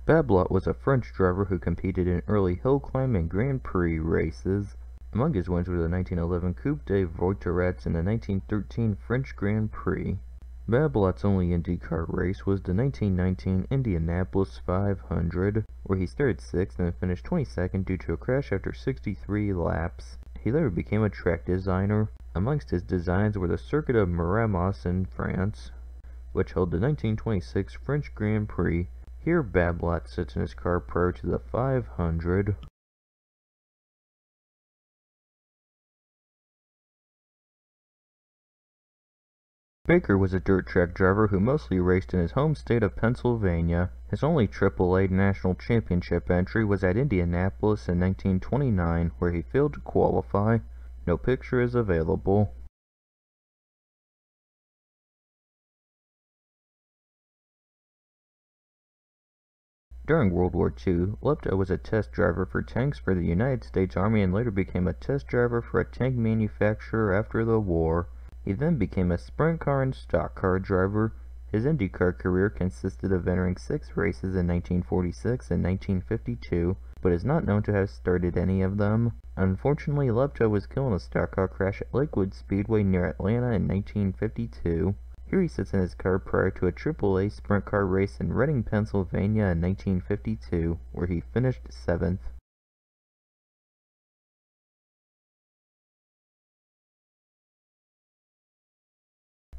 Bablot was a French driver who competed in early hill climb and Grand Prix races. Among his wins were the 1911 Coupe de Voiturets and the 1913 French Grand Prix. Bablot's only IndyCar race was the 1919 Indianapolis 500, where he started 6th and finished 22nd due to a crash after 63 laps. He later became a track designer. Amongst his designs were the Circuit of Miramas in France, which held the 1926 French Grand Prix. Here Bablot sits in his car prior to the 500. Baker was a dirt track driver who mostly raced in his home state of Pennsylvania. His only AAA national championship entry was at Indianapolis in 1929, where he failed to qualify. No picture is available. During World War II, Luptow was a test driver for tanks for the United States Army and later became a test driver for a tank manufacturer after the war. He then became a sprint car and stock car driver. His IndyCar career consisted of entering 6 races in 1946 and 1952, but is not known to have started any of them. Unfortunately, Luptow was killed in a stock car crash at Lakewood Speedway near Atlanta in 1952. Here he sits in his car prior to a AAA sprint car race in Reading, Pennsylvania in 1952, where he finished 7th.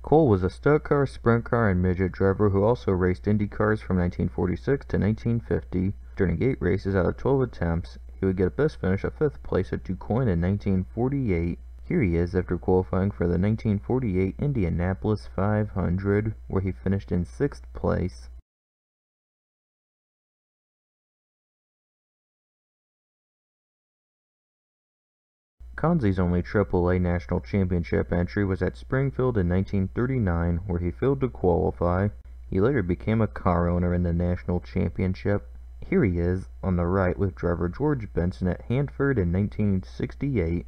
Cole was a stock car, sprint car, and midget driver who also raced IndyCars from 1946 to 1950. During 8 races out of 12 attempts, he would get a best finish of 5th place at DuQuoin in 1948. Here he is after qualifying for the 1948 Indianapolis 500, where he finished in 6th place. Conze's only AAA national championship entry was at Springfield in 1939, where he failed to qualify. He later became a car owner in the national championship. Here he is, on the right, with driver George Benson at Hanford in 1968.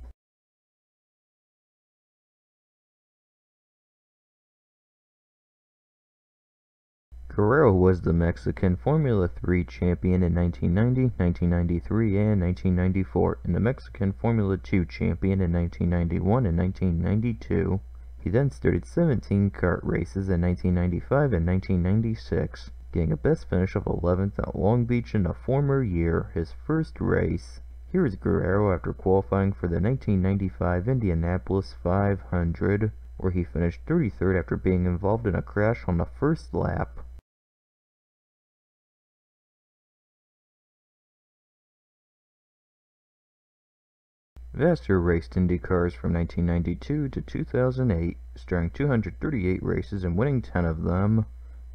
Guerrero was the Mexican Formula 3 champion in 1990, 1993, and 1994, and the Mexican Formula 2 champion in 1991 and 1992. He then started 17 kart races in 1995 and 1996, getting a best finish of 11th at Long Beach in the former year, his first race. Here is Guerrero after qualifying for the 1995 Indianapolis 500, where he finished 33rd after being involved in a crash on the first lap. Vasser raced IndyCars from 1992 to 2008, starring 238 races and winning 10 of them.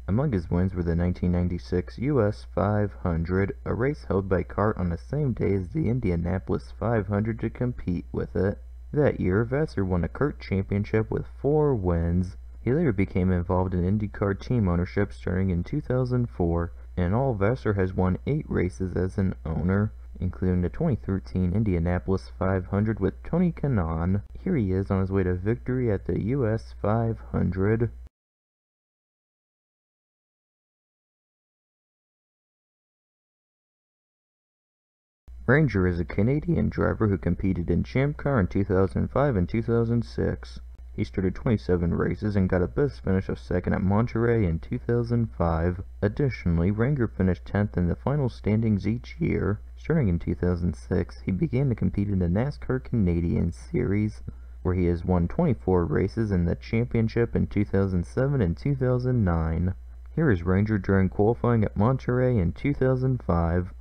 Among his wins were the 1996 US 500, a race held by CART on the same day as the Indianapolis 500 to compete with it. That year, Vasser won a CART championship with 4 wins. He later became involved in IndyCar team ownership starting in 2004, and in all Vasser has won 8 races as an owner, including the 2013 Indianapolis 500 with Tony Kanaan. Here he is on his way to victory at the US 500. Ranger is a Canadian driver who competed in Champ Car in 2005 and 2006. He started 27 races and got a best finish of 2nd at Monterey in 2005. Additionally, Ranger finished 10th in the final standings each year. Starting in 2006, he began to compete in the NASCAR Canadian Series, where he has won 24 races in the championship in 2007 and 2009. Here is Ranger during qualifying at Monterey in 2005.